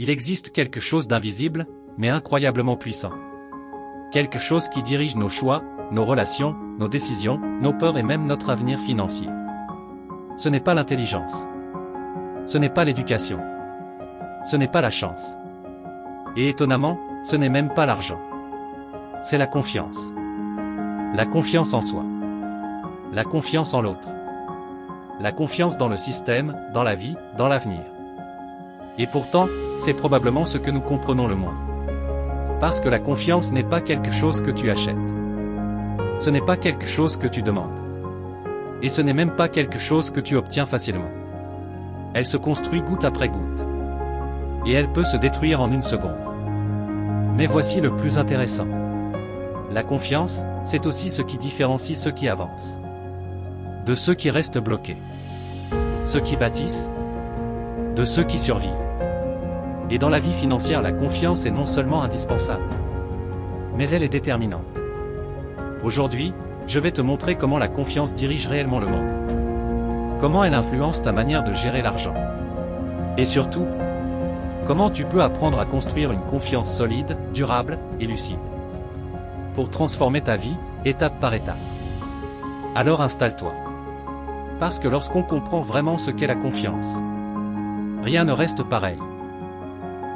Il existe quelque chose d'invisible, mais incroyablement puissant. Quelque chose qui dirige nos choix, nos relations, nos décisions, nos peurs et même notre avenir financier. Ce n'est pas l'intelligence. Ce n'est pas l'éducation. Ce n'est pas la chance. Et étonnamment, ce n'est même pas l'argent. C'est la confiance. La confiance en soi. La confiance en l'autre. La confiance dans le système, dans la vie, dans l'avenir. Et pourtant, c'est probablement ce que nous comprenons le moins. Parce que la confiance n'est pas quelque chose que tu achètes. Ce n'est pas quelque chose que tu demandes. Et ce n'est même pas quelque chose que tu obtiens facilement. Elle se construit goutte après goutte. Et elle peut se détruire en une seconde. Mais voici le plus intéressant. La confiance, c'est aussi ce qui différencie ceux qui avancent de ceux qui restent bloqués. Ceux qui bâtissent de ceux qui survivent. Et dans la vie financière, la confiance est non seulement indispensable, mais elle est déterminante. Aujourd'hui, je vais te montrer comment la confiance dirige réellement le monde. Comment elle influence ta manière de gérer l'argent. Et surtout, comment tu peux apprendre à construire une confiance solide, durable et lucide. Pour transformer ta vie, étape par étape. Alors installe-toi. Parce que lorsqu'on comprend vraiment ce qu'est la confiance, rien ne reste pareil.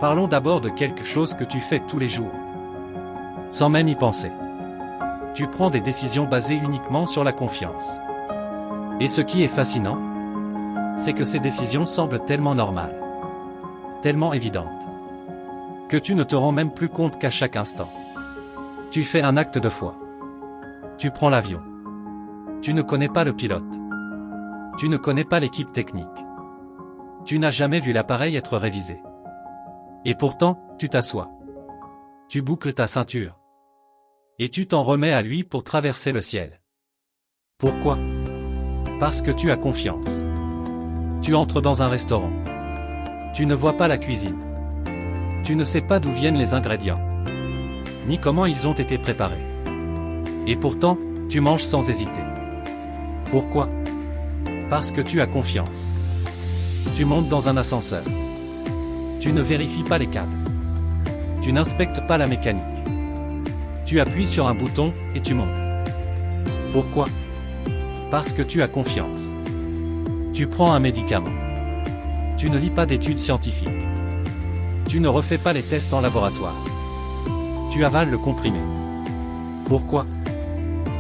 Parlons d'abord de quelque chose que tu fais tous les jours. Sans même y penser. Tu prends des décisions basées uniquement sur la confiance. Et ce qui est fascinant, c'est que ces décisions semblent tellement normales, tellement évidentes, que tu ne te rends même plus compte qu'à chaque instant. Tu fais un acte de foi. Tu prends l'avion. Tu ne connais pas le pilote. Tu ne connais pas l'équipe technique. Tu n'as jamais vu l'appareil être révisé. Et pourtant, tu t'assois. Tu boucles ta ceinture. Et tu t'en remets à lui pour traverser le ciel. Pourquoi? Parce que tu as confiance. Tu entres dans un restaurant. Tu ne vois pas la cuisine. Tu ne sais pas d'où viennent les ingrédients, ni comment ils ont été préparés. Et pourtant, tu manges sans hésiter. Pourquoi? Parce que tu as confiance. Tu montes dans un ascenseur. Tu ne vérifies pas les câbles. Tu n'inspectes pas la mécanique. Tu appuies sur un bouton et tu montes. Pourquoi? Parce que tu as confiance. Tu prends un médicament. Tu ne lis pas d'études scientifiques. Tu ne refais pas les tests en laboratoire. Tu avales le comprimé. Pourquoi?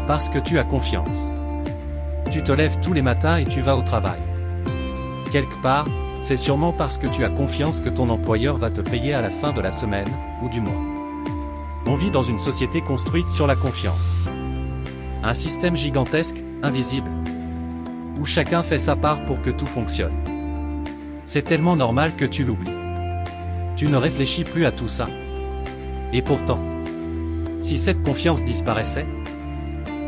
Parce que tu as confiance. Tu te lèves tous les matins et tu vas au travail. Quelque part, c'est sûrement parce que tu as confiance que ton employeur va te payer à la fin de la semaine, ou du mois. On vit dans une société construite sur la confiance. Un système gigantesque, invisible, où chacun fait sa part pour que tout fonctionne. C'est tellement normal que tu l'oublies. Tu ne réfléchis plus à tout ça. Et pourtant, si cette confiance disparaissait,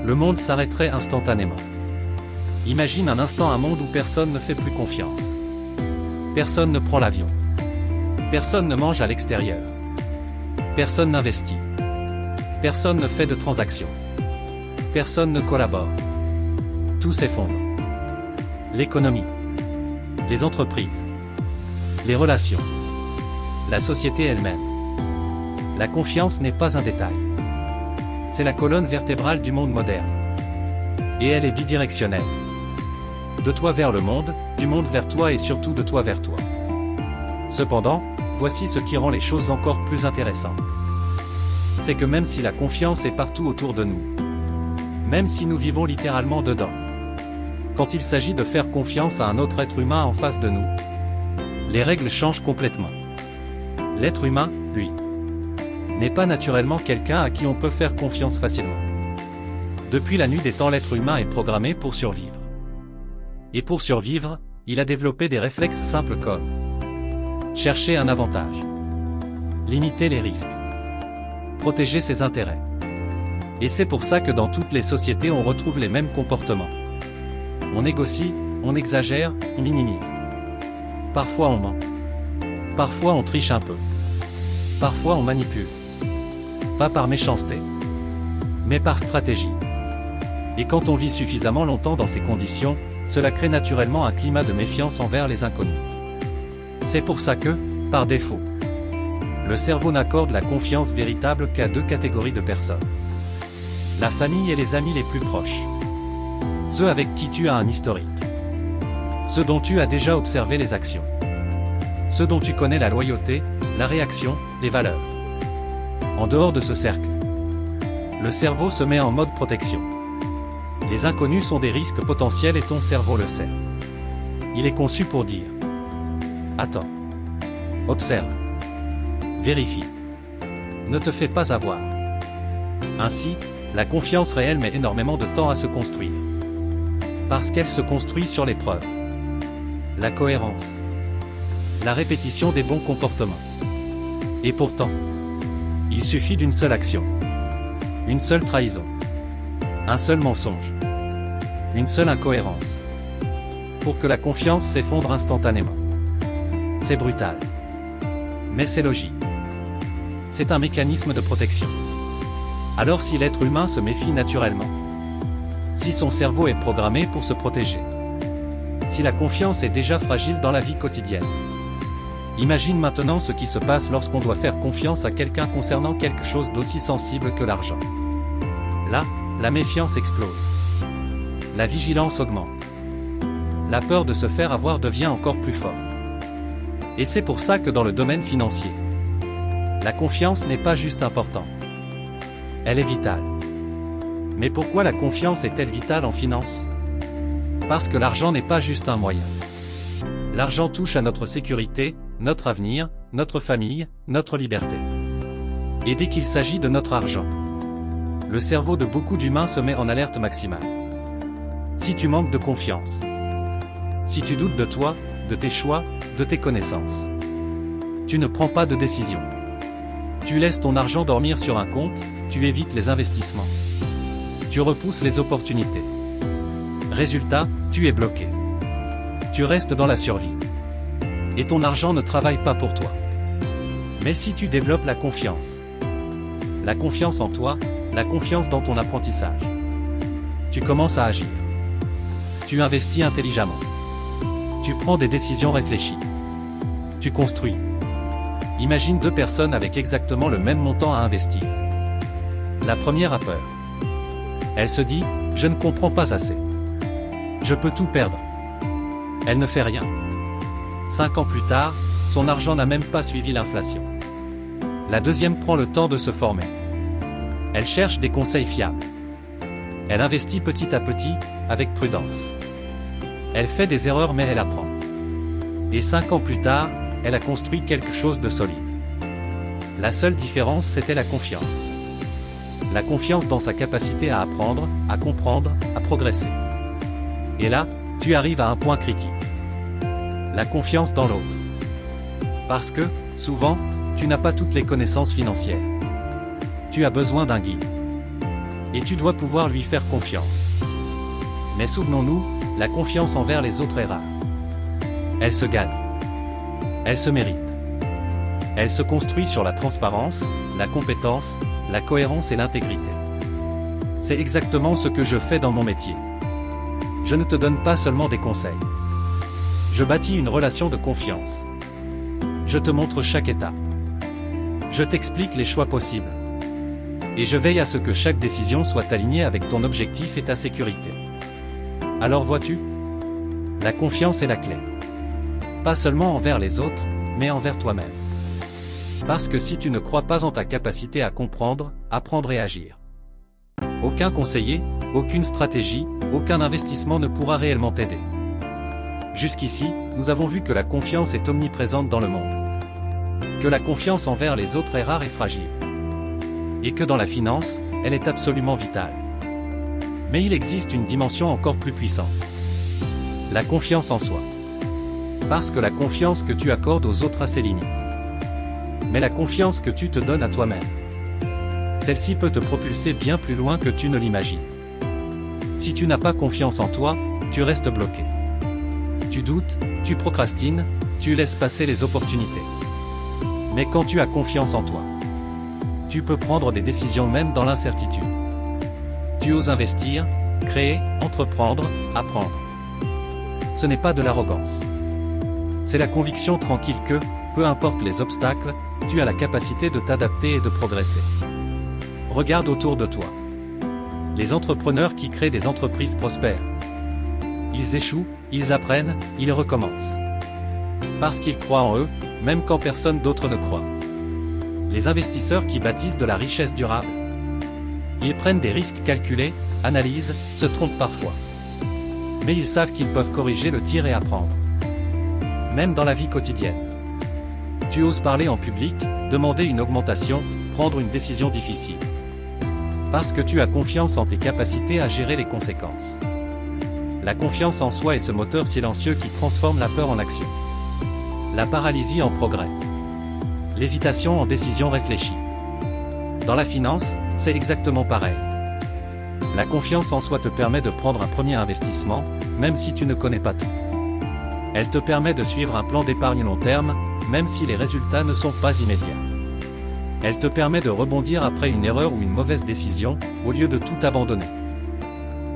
le monde s'arrêterait instantanément. Imagine un instant un monde où personne ne fait plus confiance. Personne ne prend l'avion. Personne ne mange à l'extérieur. Personne n'investit. Personne ne fait de transactions. Personne ne collabore. Tout s'effondre. L'économie. Les entreprises. Les relations. La société elle-même. La confiance n'est pas un détail. C'est la colonne vertébrale du monde moderne. Et elle est bidirectionnelle. De toi vers le monde, du monde vers toi et surtout de toi vers toi. Cependant, voici ce qui rend les choses encore plus intéressantes. C'est que même si la confiance est partout autour de nous, même si nous vivons littéralement dedans, quand il s'agit de faire confiance à un autre être humain en face de nous, les règles changent complètement. L'être humain, lui, n'est pas naturellement quelqu'un à qui on peut faire confiance facilement. Depuis la nuit des temps, l'être humain est programmé pour survivre. Et pour survivre, il a développé des réflexes simples comme chercher un avantage, limiter les risques, protéger ses intérêts. Et c'est pour ça que dans toutes les sociétés on retrouve les mêmes comportements. On négocie, on exagère, on minimise. Parfois on ment. Parfois on triche un peu. Parfois on manipule. Pas par méchanceté, mais par stratégie. Et quand on vit suffisamment longtemps dans ces conditions, cela crée naturellement un climat de méfiance envers les inconnus. C'est pour ça que, par défaut, Le cerveau n'accorde la confiance véritable qu'à deux catégories de personnes. La famille et les amis les plus proches. Ceux avec qui tu as un historique. Ceux dont tu as déjà observé les actions. Ceux dont tu connais la loyauté, la réaction, les valeurs. En dehors de ce cercle, le cerveau se met en mode protection. Les inconnus sont des risques potentiels et ton cerveau le sait. Il est conçu pour dire: attends, observe, vérifie, ne te fais pas avoir. Ainsi, la confiance réelle met énormément de temps à se construire. Parce qu'elle se construit sur les preuves, la cohérence, la répétition des bons comportements. Et pourtant, il suffit d'une seule action, une seule trahison, un seul mensonge, une seule incohérence, pour que la confiance s'effondre instantanément. C'est brutal, mais c'est logique. C'est un mécanisme de protection. Alors si l'être humain se méfie naturellement, si son cerveau est programmé pour se protéger, si la confiance est déjà fragile dans la vie quotidienne, imagine maintenant ce qui se passe lorsqu'on doit faire confiance à quelqu'un concernant quelque chose d'aussi sensible que l'argent. Là, la méfiance explose. La vigilance augmente. La peur de se faire avoir devient encore plus forte. Et c'est pour ça que dans le domaine financier, la confiance n'est pas juste importante. Elle est vitale. Mais pourquoi la confiance est-elle vitale en finance? Parce que l'argent n'est pas juste un moyen. L'argent touche à notre sécurité, notre avenir, notre famille, notre liberté. Et dès qu'il s'agit de notre argent, le cerveau de beaucoup d'humains se met en alerte maximale. Si tu manques de confiance, si tu doutes de toi, de tes choix, de tes connaissances, tu ne prends pas de décision. Tu laisses ton argent dormir sur un compte, tu évites les investissements. Tu repousses les opportunités. Résultat, tu es bloqué. Tu restes dans la survie. Et ton argent ne travaille pas pour toi. Mais si tu développes la confiance en toi, la confiance dans ton apprentissage, tu commences à agir. Tu investis intelligemment. Tu prends des décisions réfléchies. Tu construis. Imagine deux personnes avec exactement le même montant à investir. La première a peur. Elle se dit: je ne comprends pas assez. Je peux tout perdre. Elle ne fait rien. 5 ans plus tard, son argent n'a même pas suivi l'inflation. La deuxième prend le temps de se former. Elle cherche des conseils fiables. Elle investit petit à petit, avec prudence. Elle fait des erreurs mais elle apprend. Et 5 ans plus tard, elle a construit quelque chose de solide. La seule différence, c'était la confiance. La confiance dans sa capacité à apprendre, à comprendre, à progresser. Et là, tu arrives à un point critique. La confiance dans l'autre. Parce que, souvent, tu n'as pas toutes les connaissances financières. Tu as besoin d'un guide. Et tu dois pouvoir lui faire confiance. Mais souvenons-nous, la confiance envers les autres est rare. Elle se gagne. Elle se mérite. Elle se construit sur la transparence, la compétence, la cohérence et l'intégrité. C'est exactement ce que je fais dans mon métier. Je ne te donne pas seulement des conseils. Je bâtis une relation de confiance. Je te montre chaque étape. Je t'explique les choix possibles. Et je veille à ce que chaque décision soit alignée avec ton objectif et ta sécurité. Alors vois-tu? La confiance est la clé. Pas seulement envers les autres, mais envers toi-même. Parce que si tu ne crois pas en ta capacité à comprendre, apprendre et agir, aucun conseiller, aucune stratégie, aucun investissement ne pourra réellement t'aider. Jusqu'ici, nous avons vu que la confiance est omniprésente dans le monde. Que la confiance envers les autres est rare et fragile. Et que dans la finance, elle est absolument vitale. Mais il existe une dimension encore plus puissante. La confiance en soi. Parce que la confiance que tu accordes aux autres a ses limites. Mais la confiance que tu te donnes à toi-même, celle-ci peut te propulser bien plus loin que tu ne l'imagines. Si tu n'as pas confiance en toi, tu restes bloqué. Tu doutes, tu procrastines, tu laisses passer les opportunités. Mais quand tu as confiance en toi, tu peux prendre des décisions même dans l'incertitude. Tu oses investir, créer, entreprendre, apprendre. Ce n'est pas de l'arrogance. C'est la conviction tranquille que, peu importe les obstacles, tu as la capacité de t'adapter et de progresser. Regarde autour de toi. Les entrepreneurs qui créent des entreprises prospèrent. Ils échouent, ils apprennent, ils recommencent. Parce qu'ils croient en eux, même quand personne d'autre ne croit. Les investisseurs qui bâtissent de la richesse durable. Ils prennent des risques calculés, analysent, se trompent parfois. Mais ils savent qu'ils peuvent corriger le tir et apprendre. Même dans la vie quotidienne. Tu oses parler en public, demander une augmentation, prendre une décision difficile. Parce que tu as confiance en tes capacités à gérer les conséquences. La confiance en soi est ce moteur silencieux qui transforme la peur en action. La paralysie en progrès. L'hésitation en décision réfléchie. Dans la finance, c'est exactement pareil. La confiance en soi te permet de prendre un premier investissement, même si tu ne connais pas tout. Elle te permet de suivre un plan d'épargne long terme, même si les résultats ne sont pas immédiats. Elle te permet de rebondir après une erreur ou une mauvaise décision, au lieu de tout abandonner.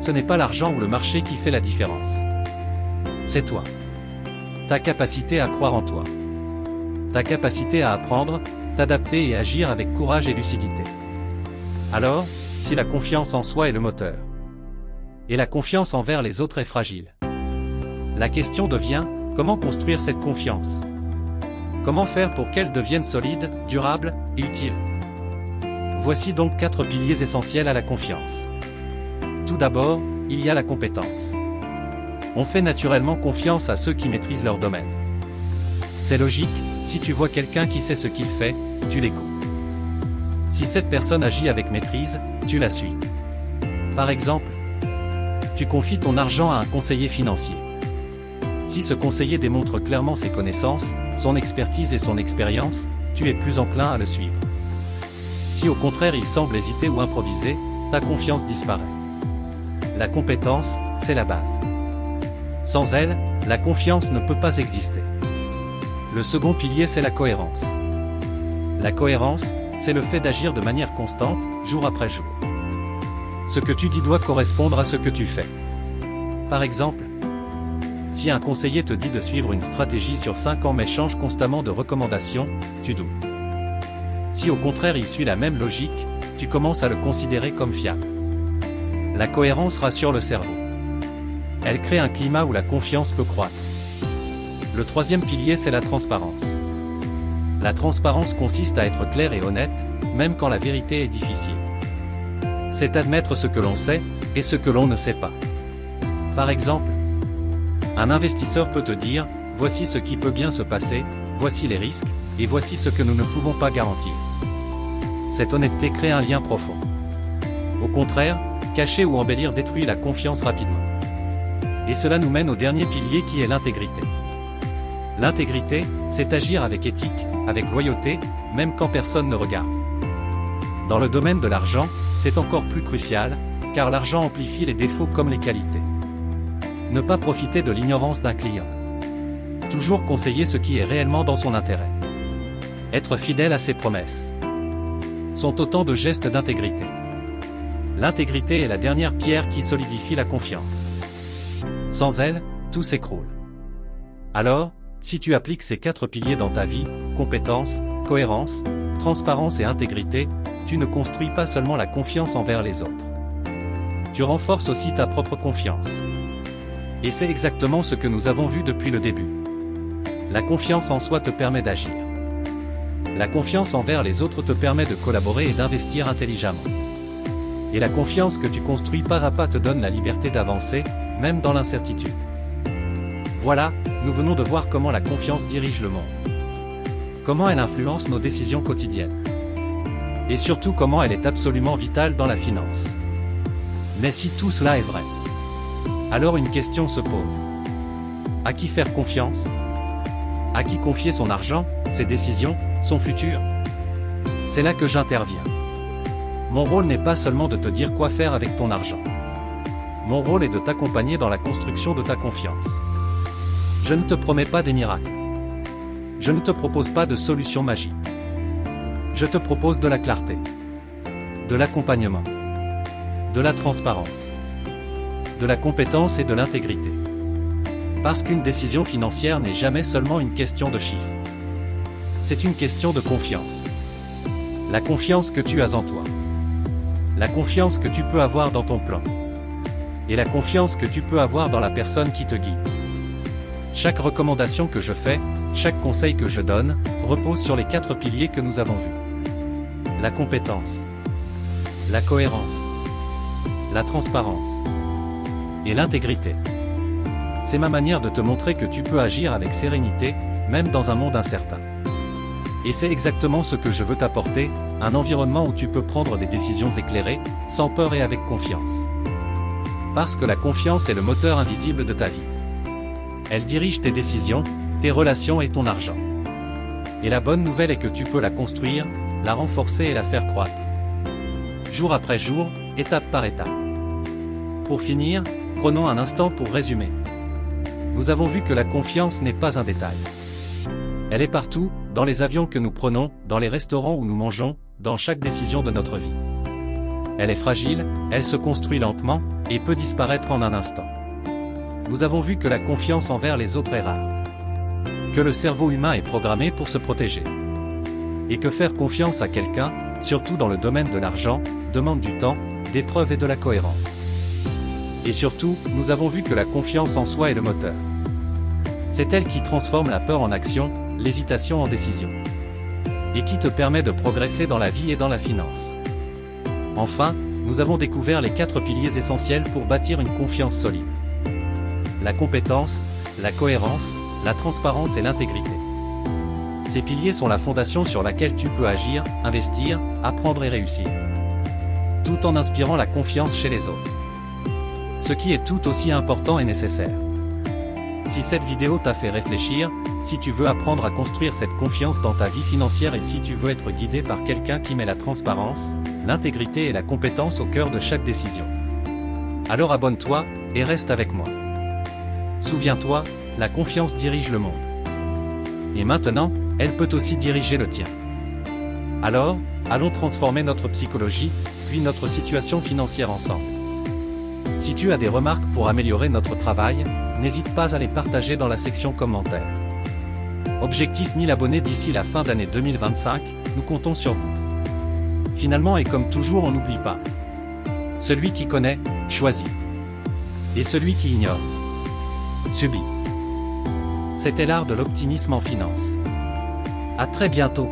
Ce n'est pas l'argent ou le marché qui fait la différence. C'est toi. Ta capacité à croire en toi. Ta capacité à apprendre, t'adapter et agir avec courage et lucidité. Alors, si la confiance en soi est le moteur, et la confiance envers les autres est fragile, la question devient, comment construire cette confiance? Comment faire pour qu'elle devienne solide, durable et utile? Voici donc 4 piliers essentiels à la confiance. Tout d'abord, il y a la compétence. On fait naturellement confiance à ceux qui maîtrisent leur domaine. C'est logique, si tu vois quelqu'un qui sait ce qu'il fait, tu l'écoutes. Si cette personne agit avec maîtrise, tu la suis. Par exemple, tu confies ton argent à un conseiller financier. Si ce conseiller démontre clairement ses connaissances, son expertise et son expérience, tu es plus enclin à le suivre. Si au contraire il semble hésiter ou improviser, ta confiance disparaît. La compétence, c'est la base. Sans elle, la confiance ne peut pas exister. Le second pilier, c'est la cohérence. La cohérence, c'est le fait d'agir de manière constante, jour après jour. Ce que tu dis doit correspondre à ce que tu fais. Par exemple, si un conseiller te dit de suivre une stratégie sur 5 ans mais change constamment de recommandations, tu doutes. Si au contraire il suit la même logique, tu commences à le considérer comme fiable. La cohérence rassure le cerveau. Elle crée un climat où la confiance peut croître. Le troisième pilier, c'est la transparence. La transparence consiste à être clair et honnête, même quand la vérité est difficile. C'est admettre ce que l'on sait, et ce que l'on ne sait pas. Par exemple, un investisseur peut te dire, voici ce qui peut bien se passer, voici les risques, et voici ce que nous ne pouvons pas garantir. Cette honnêteté crée un lien profond. Au contraire, cacher ou embellir détruit la confiance rapidement. Et cela nous mène au dernier pilier qui est l'intégrité. L'intégrité, c'est agir avec éthique, avec loyauté, même quand personne ne regarde. Dans le domaine de l'argent, c'est encore plus crucial, car l'argent amplifie les défauts comme les qualités. Ne pas profiter de l'ignorance d'un client. Toujours conseiller ce qui est réellement dans son intérêt. Être fidèle à ses promesses. Sont autant de gestes d'intégrité. L'intégrité est la dernière pierre qui solidifie la confiance. Sans elle, tout s'écroule. Alors, si tu appliques ces 4 piliers dans ta vie, compétence, cohérence, transparence et intégrité, tu ne construis pas seulement la confiance envers les autres. Tu renforces aussi ta propre confiance. Et c'est exactement ce que nous avons vu depuis le début. La confiance en soi te permet d'agir. La confiance envers les autres te permet de collaborer et d'investir intelligemment. Et la confiance que tu construis pas à pas te donne la liberté d'avancer, même dans l'incertitude. Voilà, nous venons de voir comment la confiance dirige le monde. Comment elle influence nos décisions quotidiennes. Et surtout comment elle est absolument vitale dans la finance. Mais si tout cela est vrai, alors une question se pose. À qui faire confiance? À qui confier son argent, ses décisions, son futur? C'est là que j'interviens. Mon rôle n'est pas seulement de te dire quoi faire avec ton argent. Mon rôle est de t'accompagner dans la construction de ta confiance. Je ne te promets pas des miracles. Je ne te propose pas de solution magique. Je te propose de la clarté, de l'accompagnement, de la transparence, de la compétence et de l'intégrité. Parce qu'une décision financière n'est jamais seulement une question de chiffres. c'est une question de confiance. La confiance que tu as en toi. La confiance que tu peux avoir dans ton plan. Et la confiance que tu peux avoir dans la personne qui te guide. Chaque recommandation que je fais, chaque conseil que je donne, repose sur les 4 piliers que nous avons vus. La compétence, la cohérence, la transparence et l'intégrité. C'est ma manière de te montrer que tu peux agir avec sérénité, même dans un monde incertain. Et c'est exactement ce que je veux t'apporter, un environnement où tu peux prendre des décisions éclairées, sans peur et avec confiance. Parce que la confiance est le moteur invisible de ta vie. Elle dirige tes décisions, tes relations et ton argent. Et la bonne nouvelle est que tu peux la construire, la renforcer et la faire croître. Jour après jour, étape par étape. Pour finir, prenons un instant pour résumer. Nous avons vu que la confiance n'est pas un détail. Elle est partout, dans les avions que nous prenons, dans les restaurants où nous mangeons, dans chaque décision de notre vie. Elle est fragile, elle se construit lentement, et peut disparaître en un instant. Nous avons vu que la confiance envers les autres est rare. Que le cerveau humain est programmé pour se protéger. Et que faire confiance à quelqu'un, surtout dans le domaine de l'argent, demande du temps, des preuves et de la cohérence. Et surtout, nous avons vu que la confiance en soi est le moteur. C'est elle qui transforme la peur en action, l'hésitation en décision. Et qui te permet de progresser dans la vie et dans la finance. Enfin, nous avons découvert les 4 piliers essentiels pour bâtir une confiance solide. La compétence, la cohérence, la transparence et l'intégrité. Ces piliers sont la fondation sur laquelle tu peux agir, investir, apprendre et réussir. Tout en inspirant la confiance chez les autres. Ce qui est tout aussi important et nécessaire. Si cette vidéo t'a fait réfléchir, si tu veux apprendre à construire cette confiance dans ta vie financière et si tu veux être guidé par quelqu'un qui met la transparence, l'intégrité et la compétence au cœur de chaque décision, alors abonne-toi et reste avec moi. Souviens-toi, la confiance dirige le monde. Et maintenant, elle peut aussi diriger le tien. Alors, allons transformer notre psychologie, puis notre situation financière ensemble. Si tu as des remarques pour améliorer notre travail, n'hésite pas à les partager dans la section commentaires. Objectif 1000 abonnés d'ici la fin d'année 2025, nous comptons sur vous. Finalement et comme toujours on n'oublie pas. Celui qui connaît, choisit. Et celui qui ignore, subit. C'était l'art de l'optimisme en finance. À très bientôt.